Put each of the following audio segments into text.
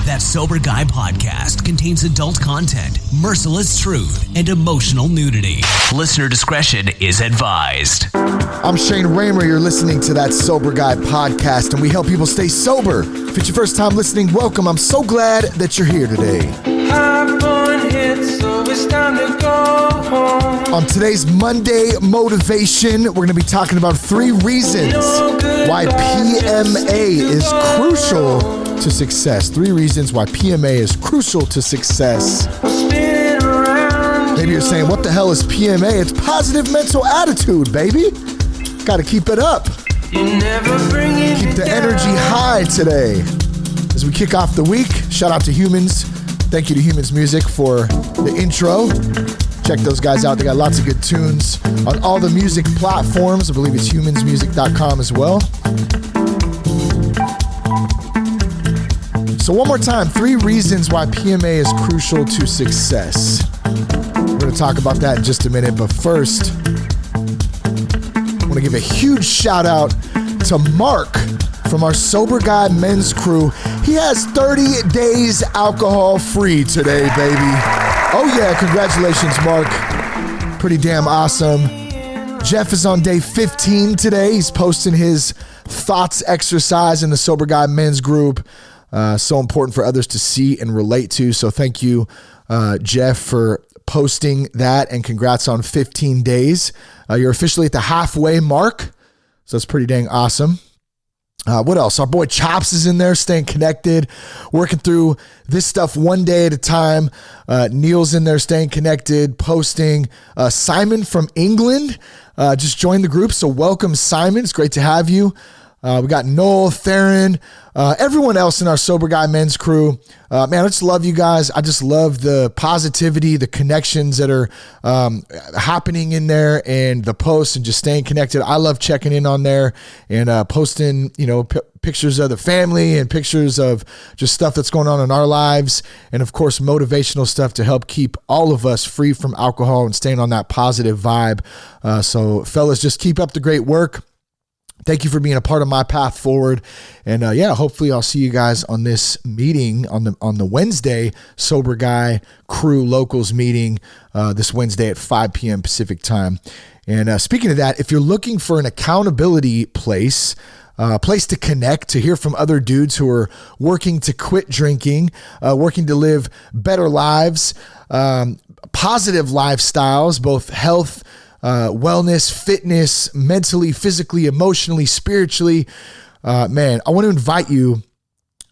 That Sober Guy podcast contains adult content, merciless truth, and emotional nudity. Listener discretion is advised. I'm Shane Raymer. You're listening to That Sober Guy podcast, and we help people stay sober. If it's your first time listening, welcome. I'm so glad that you're here today. So it's time to go home. On today's Monday Motivation, we're going to be talking about 3 reasons why PMA is crucial to success. 3 reasons why PMA is crucial to success. Maybe you're saying, what the hell is PMA? It's positive mental attitude, baby. Got to keep it up. Keep the energy high today. As we kick off the week, shout out to Humans. Thank you to Humans Music for the intro. Check those guys out. They got lots of good tunes on all the music platforms. I believe it's humansmusic.com as well. So one more time, 3 reasons why PMA is crucial to success. We're going to talk about that in just a minute. But first, I want to give a huge shout out to Mark from our Sober Guy men's crew. He has 30 days alcohol free today, baby. Oh yeah, congratulations, Mark. Pretty damn awesome. Jeff is on day 15 today. He's posting his thoughts exercise in the Sober Guy men's group. So important for others to see and relate to. So thank you, Jeff, for posting that, and congrats on 15 days. You're officially at the halfway mark. So that's pretty dang awesome. What else? Our boy Chops is in there, staying connected, working through this stuff one day at a time. Neil's in there, staying connected, posting. Simon from England just joined the group, so welcome, Simon. It's great to have you. We got Noel, Theron, everyone else in our Sober Guy men's crew. Man, I just love you guys. I just love the positivity, the connections that are happening in there, and the posts, and just staying connected. I love checking in on there and posting, pictures of the family and pictures of just stuff that's going on in our lives. And of course, motivational stuff to help keep all of us free from alcohol and staying on that positive vibe. So fellas, just keep up the great work. Thank you for being a part of my path forward. And hopefully I'll see you guys on this meeting on the Wednesday Sober Guy Crew Locals meeting this Wednesday at 5 p.m. Pacific time. And speaking of that, if you're looking for an accountability place, a place to connect, to hear from other dudes who are working to quit drinking, working to live better lives, positive lifestyles, both health, wellness, fitness, mentally, physically, emotionally, spiritually. Man, I want to invite you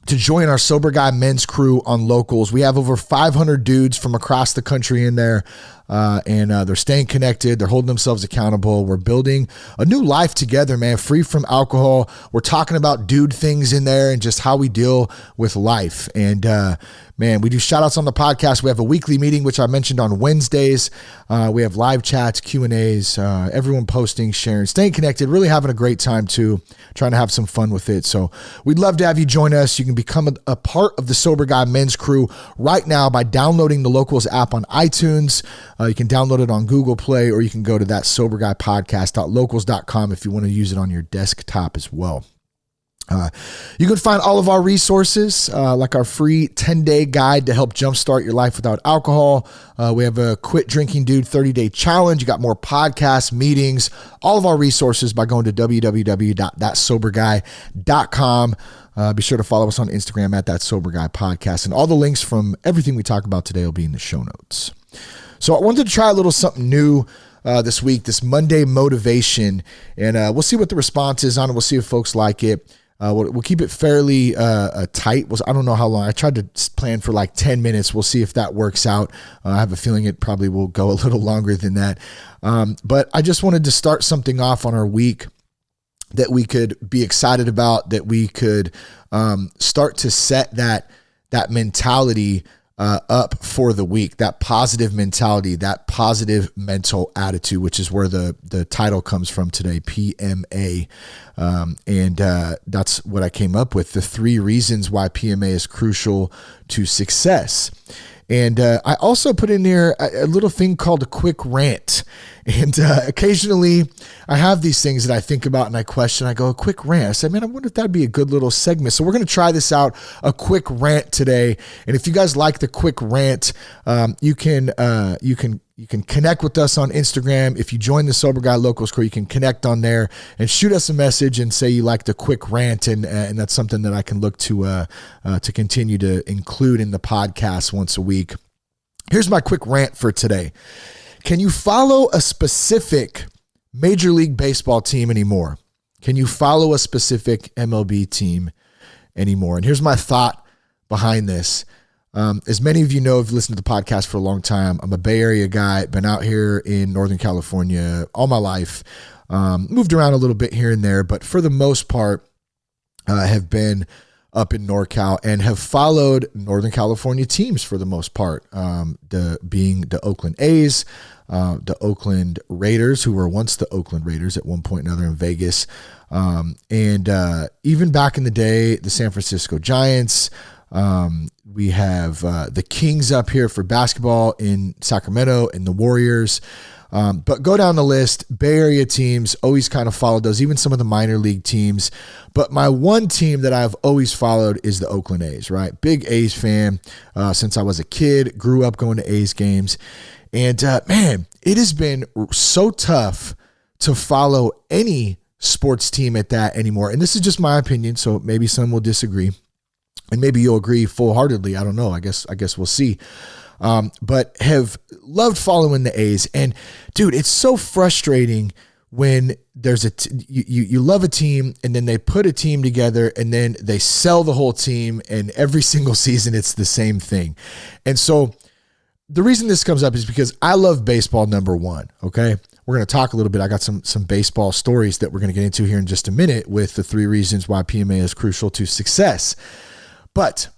to join our Sober Guy men's crew on Locals. We have over 500 dudes from across the country in there, and they're staying connected. They're holding themselves accountable. We're building a new life together, man, free from alcohol. We're talking about dude things in there and just how we deal with life. And man, we do shout outs on the podcast. We have a weekly meeting, which I mentioned on Wednesdays. We have live chats, Q&As, everyone posting, sharing, staying connected, really having a great time too, trying to have some fun with it. So we'd love to have you join us. You can become a part of the Sober Guy men's crew right now by downloading the Locals app on iTunes. You can download it on Google Play, or you can go to that soberguypodcast.locals.com if you want to use it on your desktop as well. You can find all of our resources, like our free 10-day guide to help jumpstart your life without alcohol. We have a Quit Drinking Dude 30-day challenge. You got more podcasts, meetings, all of our resources by going to www.thatsoberguy.com. Be sure to follow us on Instagram at That Sober Guy Podcast. And all the links from everything we talk about today will be in the show notes. So I wanted to try a little something new this week, this Monday Motivation, and we'll see what the response is on it. We'll see if folks like it. We'll keep it fairly tight. I don't know how long. I tried to plan for like 10 minutes. We'll see if that works out. I have a feeling it probably will go a little longer than that. But I just wanted to start something off on our week that we could be excited about, that we could start to set that mentality up for the week, that positive mentality, that positive mental attitude, which is where the title comes from today, PMA. And that's what I came up with, the 3 reasons why PMA is crucial to success. And I also put in there a little thing called a quick rant. And occasionally I have these things that I think about and I question. I go, a quick rant. I said, man, I wonder if that'd be a good little segment. So we're going to try this out, a quick rant today. And if you guys like the quick rant, you can connect with us on Instagram. If you join the Sober Guy Locals crew, you can connect on there and shoot us a message and say you like the quick rant. And that's something that I can look to continue to include in the podcast once a week. Here's my quick rant for today. Can you follow a specific Major League Baseball team anymore? Can you follow a specific MLB team anymore? And here's my thought behind this. As many of you know, if you've listened to the podcast for a long time, I'm a Bay Area guy, been out here in Northern California all my life, moved around a little bit here and there, but for the most part, have been up in NorCal and have followed Northern California teams for the most part, being the Oakland A's, the Oakland Raiders, who were once the Oakland Raiders at one point, now they're in Vegas, and even back in the day, the San Francisco Giants. We have the Kings up here for basketball in Sacramento and the Warriors. But go down the list, Bay Area teams, always kind of followed those, even some of the minor league teams. But my one team that I've always followed is the Oakland A's, right? Big A's fan since I was a kid, grew up going to A's games. And man, it has been so tough to follow any sports team at that anymore. And this is just my opinion, so maybe some will disagree. And maybe you'll agree full-heartedly. I don't know. I guess we'll see. But have loved following the A's. And dude, it's so frustrating when there's you love a team and then they put a team together and then they sell the whole team and every single season it's the same thing. And so the reason this comes up is because I love baseball, number one. Okay. We're going to talk a little bit. I got some baseball stories that we're going to get into here in just a minute with the 3 reasons why PMA is crucial to success. But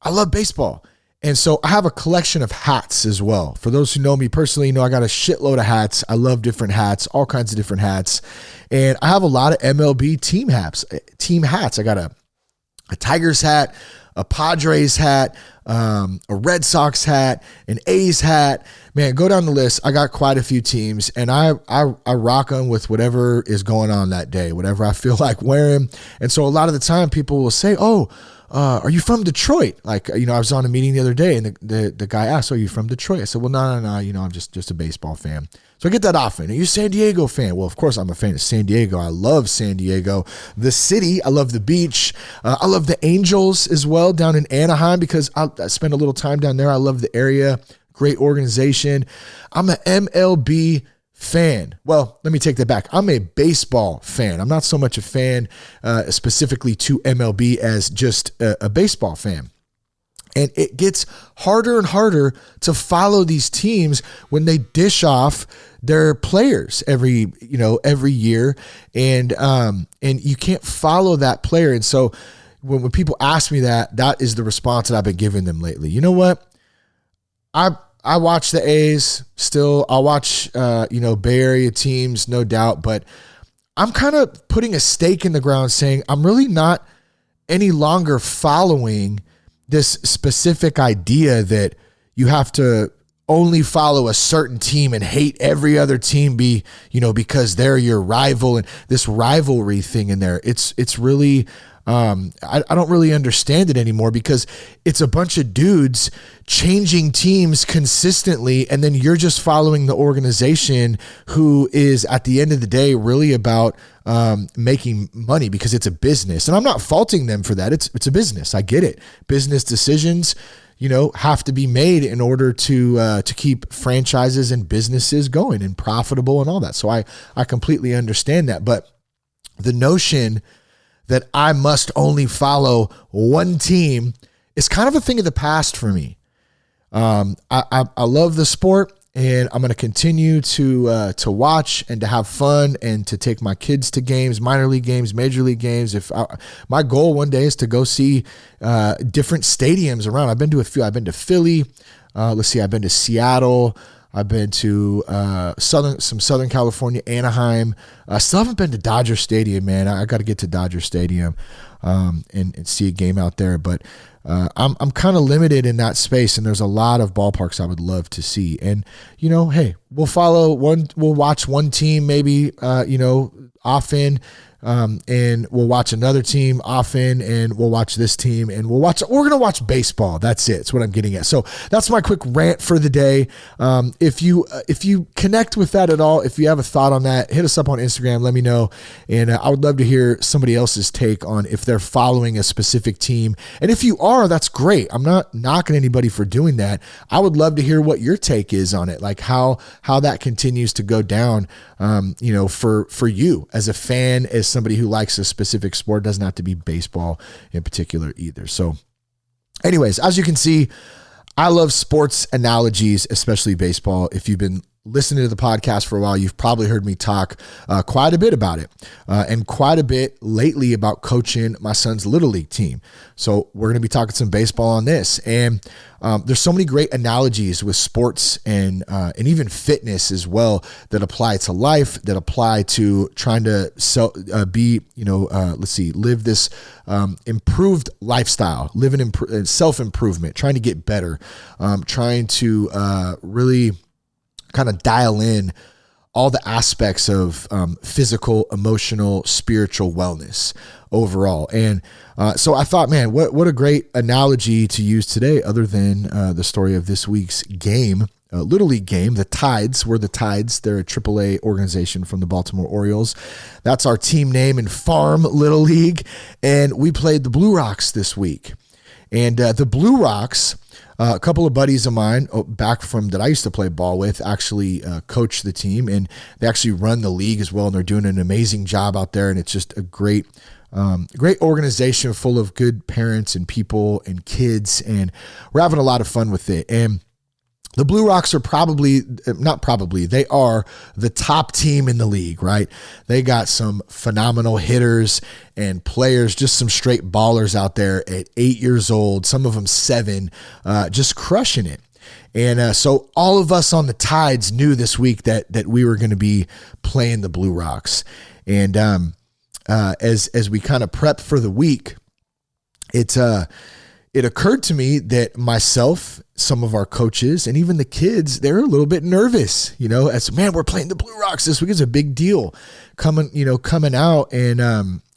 I love baseball. And so I have a collection of hats as well. For those who know me personally, you know I got a shitload of hats. I love different hats, all kinds of different hats. And I have a lot of MLB team hats. I got a Tigers hat, a Padres hat, a Red Sox hat, an A's hat. Man, go down the list. I got quite a few teams, and I rock them with whatever is going on that day, whatever I feel like wearing. And so a lot of the time people will say, oh, are you from Detroit? Like, you know, I was on a meeting the other day and the guy asked, are you from Detroit? I said, well, no. You know, I'm just a baseball fan. So I get that often. Are you a San Diego fan? Well, of course I'm a fan of San Diego. I love San Diego, the city. I love the beach. I love the Angels as well down in Anaheim because I spend a little time down there. I love the area. Great organization. I'm an MLB fan. Well, let me take that back. I'm a baseball fan. I'm not so much a fan specifically to MLB as just a baseball fan. And it gets harder and harder to follow these teams when they dish off their players every year, and you can't follow that player. And so when people ask me that is the response that I've been giving them lately. You know what? I watch the A's still. I'll watch, Bay Area teams, no doubt. But I'm kind of putting a stake in the ground saying I'm really not any longer following this specific idea that you have to only follow a certain team and hate every other team because they're your rival and this rivalry thing in there. It's really, I don't really understand it anymore because it's a bunch of dudes changing teams consistently. And then you're just following the organization who is at the end of the day really about making money because it's a business. And I'm not faulting them for that. It's a business. I get it. Business decisions, have to be made in order to keep franchises and businesses going and profitable and all that. So I completely understand that. But the notion that I must only follow one team is kind of a thing of the past for me. I love the sport, and I'm going to continue to watch and to have fun and to take my kids to games, minor league games, major league games. My goal one day is to go see different stadiums around. I've been to a few. I've been to Philly. I've been to Seattle. I've been to Southern California, Anaheim. I still haven't been to Dodger Stadium, man. I got to get to Dodger Stadium and see a game out there. But I'm kind of limited in that space, and there's a lot of ballparks I would love to see. And, hey, we'll watch one team maybe, often, and we'll watch another team often, and we'll watch this team, and we're going to watch baseball. That's it. That's what I'm getting at. So that's my quick rant for the day. If you connect with that at all, if you have a thought on that, hit us up on Instagram, let me know. And I would love to hear somebody else's take on if they're following a specific team. And if you are, that's great. I'm not knocking anybody for doing that. I would love to hear what your take is on it, like how that continues to go down, for you as a fan, as somebody who likes a specific sport. Doesn't have to be baseball in particular either. So anyways, as you can see, I love sports analogies, especially baseball. If you've been listening to the podcast for a while, you've probably heard me talk quite a bit about it, and quite a bit lately about coaching my son's Little League team. So we're going to be talking some baseball on this. And there's so many great analogies with sports and even fitness as well that apply to life, that apply to trying to live this improved lifestyle, live in self-improvement, trying to get better, trying to really kind of dial in all the aspects of physical, emotional, spiritual wellness overall. And so I thought, man, what a great analogy to use today, other than the story of this week's game, Little League game. The Tides were the Tides. They're a AAA organization from the Baltimore Orioles. That's our team name in Farm Little League. And we played the Blue Rocks this week. And the Blue Rocks, a couple of buddies of mine back from that I used to play ball with actually coach the team, and they actually run the league as well. And they're doing an amazing job out there. And it's just a great organization full of good parents and people and kids. And we're having a lot of fun with it. And the Blue Rocks are they are the top team in the league, right? They got some phenomenal hitters and players, just some straight ballers out there at 8 years old, some of them 7, just crushing it. And so all of us on the Tides knew this week that we were going to be playing the Blue Rocks. And as we kind of prepped for the week, it occurred to me that myself, some of our coaches, and even the kids, they're a little bit nervous, as, man, we're playing the Blue Rocks this week. It's a big deal coming out and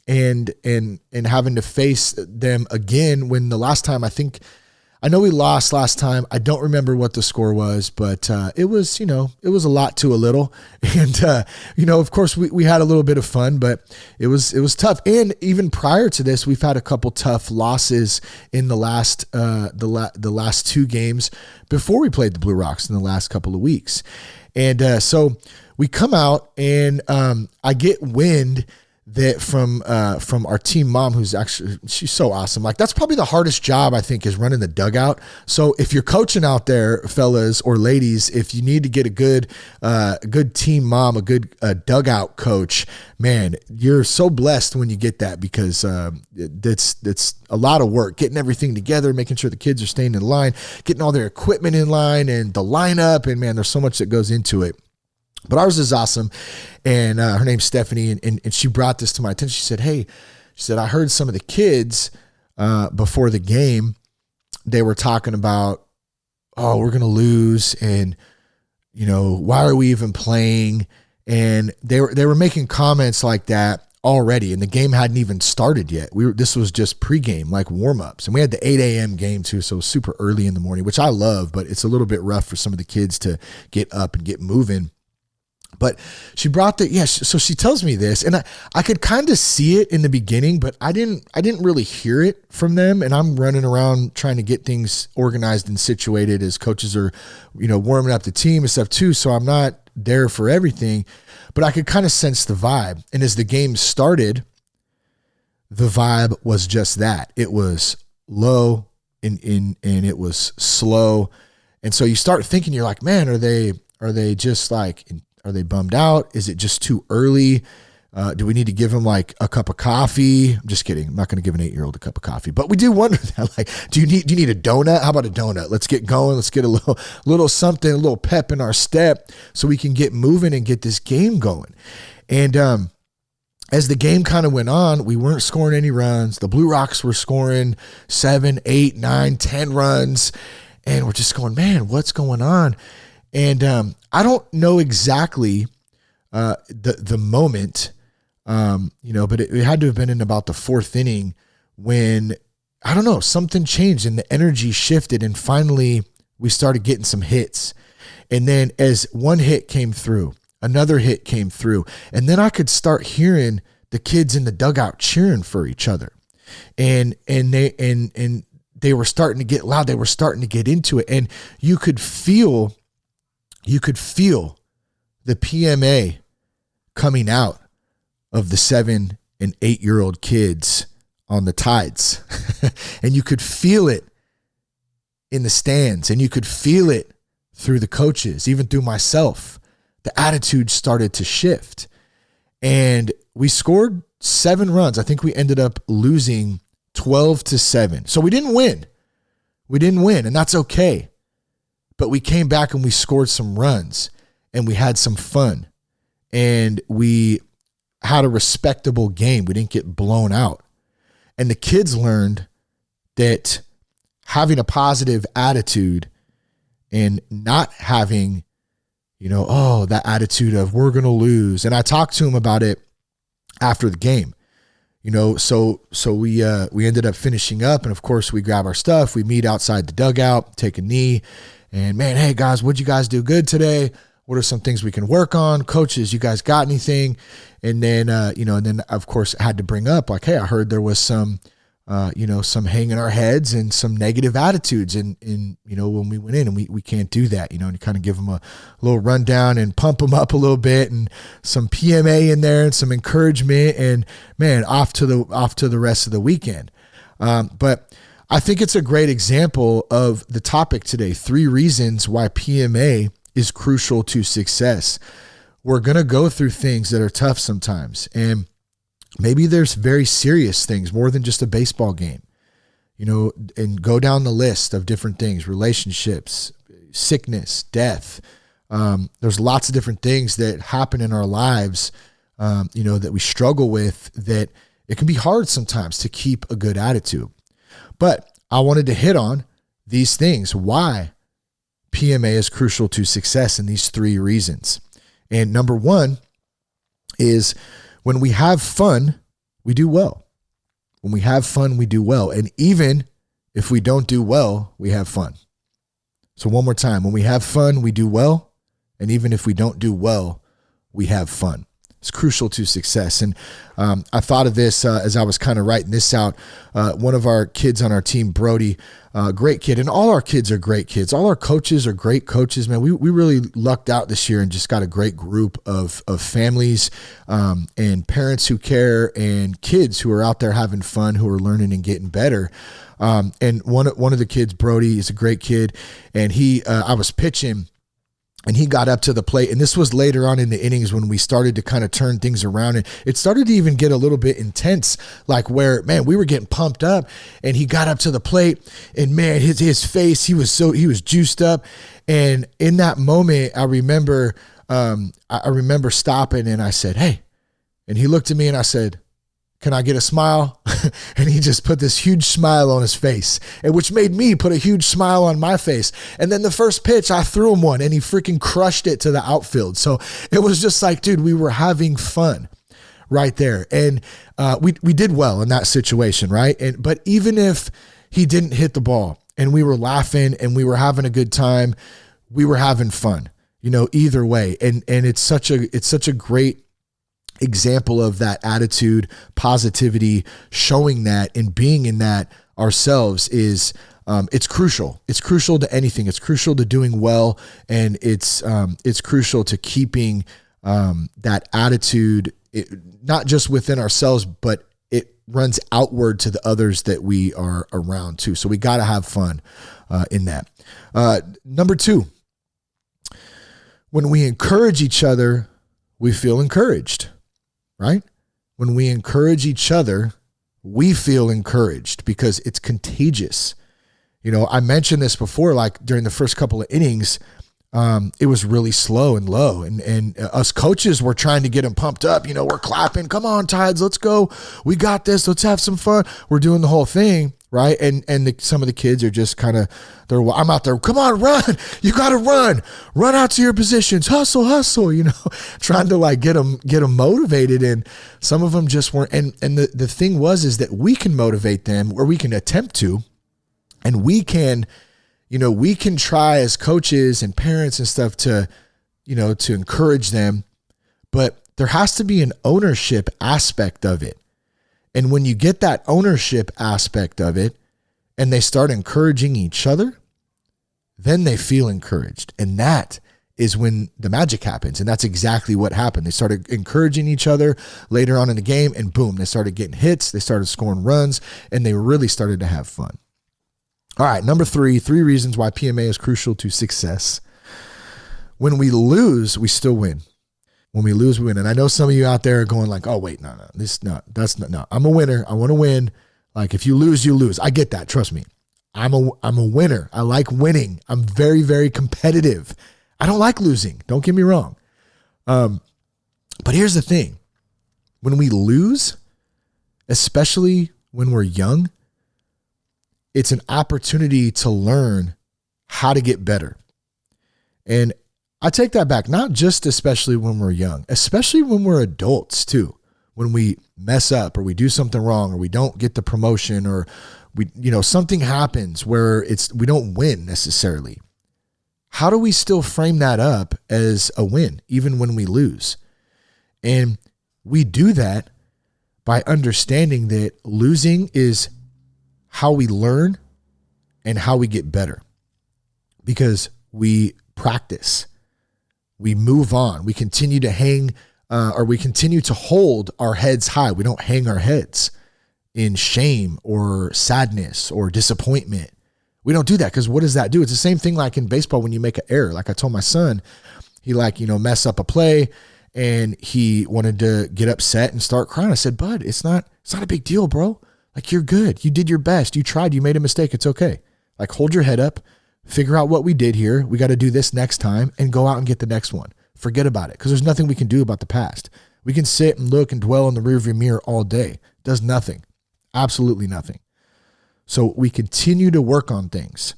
having to face them again, when the last time, I know we lost last time. I don't remember what the score was, but it was a lot to a little. And, of course we had a little bit of fun, but it was tough. And even prior to this, we've had a couple tough losses in the last 2 games before we played the Blue Rocks in the last couple of weeks. And so we come out and I get wind that from our team mom, she's so awesome. Like, that's probably the hardest job, I think, is running the dugout. So if you're coaching out there, fellas or ladies, if you need to get a good team mom, a good dugout coach, man, you're so blessed when you get that, because it's a lot of work, getting everything together, making sure the kids are staying in line, getting all their equipment in line and the lineup. And man, there's so much that goes into it. But ours is awesome. And her name's Stephanie, and she brought this to my attention. She said, I heard some of the kids before the game, they were talking about, oh, we're going to lose. And, why are we even playing? And they were making comments like that already. And the game hadn't even started yet. This was just pregame, like warm-ups. And we had the 8 a.m. game too. So super early in the morning, which I love, but it's a little bit rough for some of the kids to get up and get moving. But she brought so she tells me this, and I could kind of see it in the beginning, but I didn't really hear it from them. And I'm running around trying to get things organized and situated as coaches are, warming up the team and stuff too. So I'm not there for everything, but I could kind of sense the vibe. And as the game started, the vibe was just that. It was low and it was slow. And so you start thinking, you're like, man, are they just like, are they bummed out? Is it just too early? Do we need to give them like a cup of coffee? I'm just kidding. I'm not going to give an 8-year-old a cup of coffee, but we do wonder that. Like, do you need a donut? How about a donut? Let's get going. Let's get a little something, a little pep in our step, so we can get moving and get this game going. And as the game kind of went on, we weren't scoring any runs. The Blue Rocks were scoring 7, 8, 9, 10 runs. And we're just going, man, what's going on? And I don't know exactly the moment, but it had to have been in about the 4th inning when, I don't know, something changed and the energy shifted. And finally, we started getting some hits. And then as one hit came through, another hit came through, and then I could start hearing the kids in the dugout cheering for each other. And they were starting to get loud. They were starting to get into it. And you could feel the PMA coming out of the 7 and 8-year-old kids on the Tides. And you could feel it in the stands, and you could feel it through the coaches, even through myself. The attitude started to shift, and we scored 7 runs. I think we ended up losing 12-7. So we didn't win. And that's okay. But we came back and we scored some runs, and we had some fun, and we had a respectable game. We didn't get blown out. And the kids learned that having a positive attitude and not having, that attitude of we're going to lose. And I talked to him about it after the game, so we ended up finishing up, and of course we grab our stuff. We meet outside the dugout, take a knee, and man, hey guys, what'd you guys do good today? What are some things we can work on? Coaches, you guys got anything? And then, and then of course I had to bring up like, hey, I heard there was some hanging our heads and some negative attitudes in when we went in, and we can't do that, and you kind of give them a little rundown and pump them up a little bit, and some PMA in there and some encouragement, and man, off to the rest of the weekend. But I think it's a great example of the topic today, 3 reasons why PMA is crucial to success. We're going to go through things that are tough sometimes, and maybe there's very serious things, more than just a baseball game, and go down the list of different things, relationships, sickness, death. There's lots of different things that happen in our lives, that we struggle with, that it can be hard sometimes to keep a good attitude. But I wanted to hit on these things, why PMA is crucial to success, in these 3 reasons. And number 1 is, when we have fun, we do well. When we have fun, we do well. And even if we don't do well, we have fun. So one more time, when we have fun, we do well. And even if we don't do well, we have fun. It's crucial to success. And I thought of this as I was kind of writing this out. One of our kids on our team, Brody, great kid. And all our kids are great kids. All our coaches are great coaches, man. We really lucked out this year and just got a great group of families and parents who care, and kids who are out there having fun, who are learning and getting better. And one of the kids, Brody, is a great kid. And I was pitching, and he got up to the plate, and this was later on in the innings when we started to kind of turn things around, and it started to even get a little bit intense, like where, man, we were getting pumped up, and he got up to the plate, and man, his face, he was juiced up. And in that moment, I remember stopping, and I said, hey, and he looked at me and I said, can I get a smile? And he just put this huge smile on his face, and which made me put a huge smile on my face. And then the first pitch, I threw him one, and he freaking crushed it to the outfield. So it was just like, dude, we were having fun right there. And we did well in that situation, right? But even if he didn't hit the ball, and we were laughing and we were having a good time, we were having fun, either way. And it's such a great example of that attitude, positivity, showing that and being in that ourselves is it's crucial. It's crucial to anything. It's crucial to doing well, and it's crucial to keeping that attitude, not just within ourselves, but it runs outward to the others that we are around too. So we got to have fun in that. Number 2, when we encourage each other, we feel encouraged. Right? When we encourage each other, we feel encouraged because it's contagious. I mentioned this before, like during the first couple of innings, it was really slow and low. And us coaches were trying to get them pumped up. We're clapping. Come on, Tides, let's go. We got this. Let's have some fun. We're doing the whole thing, right? And some of the kids are just kind of, I'm out there. Come on, run. You got to run. Run out to your positions. Hustle, trying to like get them motivated. And some of them just weren't. And the thing is that we can motivate them, or we can attempt to, and we can try as coaches and parents and stuff to encourage them, but there has to be an ownership aspect of it. And when you get that ownership aspect of it and they start encouraging each other, then they feel encouraged. And that is when the magic happens. And that's exactly what happened. They started encouraging each other later on in the game, and boom, they started getting hits. They started scoring runs, and they really started to have fun. All right, number 3 reasons why PMA is crucial to success. When we lose, we still win. When we lose, we win. And I know some of you out there are going like, oh, wait, no. I'm a winner. I want to win. Like, if you lose, you lose. I get that. Trust me. I'm a winner. I like winning. I'm very, very competitive. I don't like losing. Don't get me wrong. But here's the thing. When we lose, especially when we're young, it's an opportunity to learn how to get better. And I take that back, not just especially when we're young, especially when we're adults too. When we mess up or we do something wrong or we don't get the promotion or something happens where we don't win necessarily. How do we still frame that up as a win, even when we lose? And we do that by understanding that losing is how we learn and how we get better, because we practice, we move on, we continue to we continue to hold our heads high. We don't hang our heads in shame or sadness or disappointment. We don't do that, because what does that do? It's the same thing like in baseball when you make an error. Like I told my son, he mess up a play and he wanted to get upset and start crying. I said, bud, it's not a big deal, bro. Like, you're good. You did your best. You tried. You made a mistake. It's okay. Like, hold your head up, figure out what we did here. We got to do this next time, and go out and get the next one. Forget about it, because there's nothing we can do about the past. We can sit and look and dwell in the rearview mirror all day. Does nothing. Absolutely nothing. So we continue to work on things.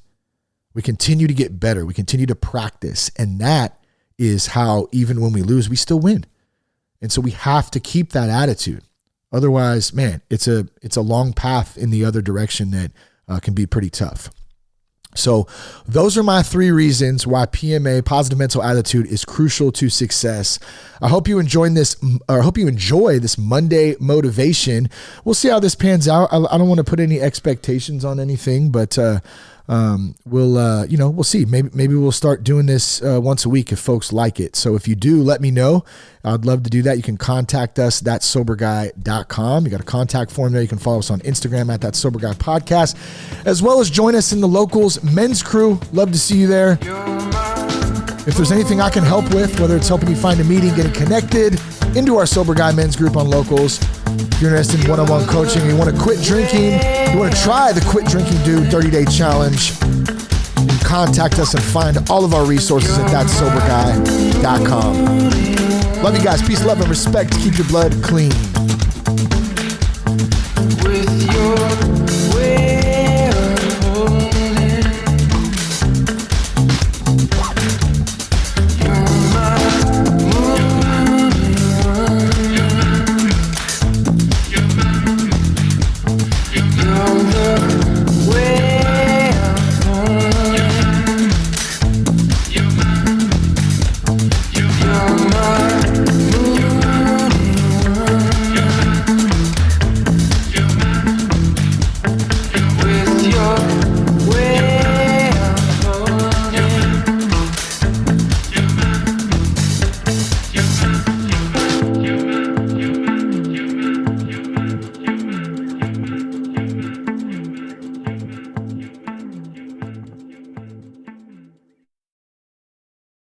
We continue to get better. We continue to practice. And that is how, even when we lose, we still win. And so we have to keep that attitude. Otherwise, man, it's a long path in the other direction that can be pretty tough. So those are my 3 reasons why PMA, positive mental attitude, is crucial to success. I hope you enjoy this Monday motivation. We'll see how this pans out. I don't want to put any expectations on anything, but we'll see. Maybe we'll start doing this once a week if folks like it. So if you do, let me know. I'd love to do that. You can contact us, thatsoberguy.com. You got a contact form there. You can follow us on Instagram at thatsoberguypodcast, as well as join us in the Locals men's crew. Love to see you there. If there's anything I can help with, whether it's helping you find a meeting, getting connected into our Sober Guy men's group on Locals, if you're interested in one-on-one coaching, you want to quit drinking, you want to try the Quit Drinking Dude 30-day challenge, you can contact us and find all of our resources at thatsoberguy.com. Love you guys. Peace, love, and respect. Keep your blood clean. with your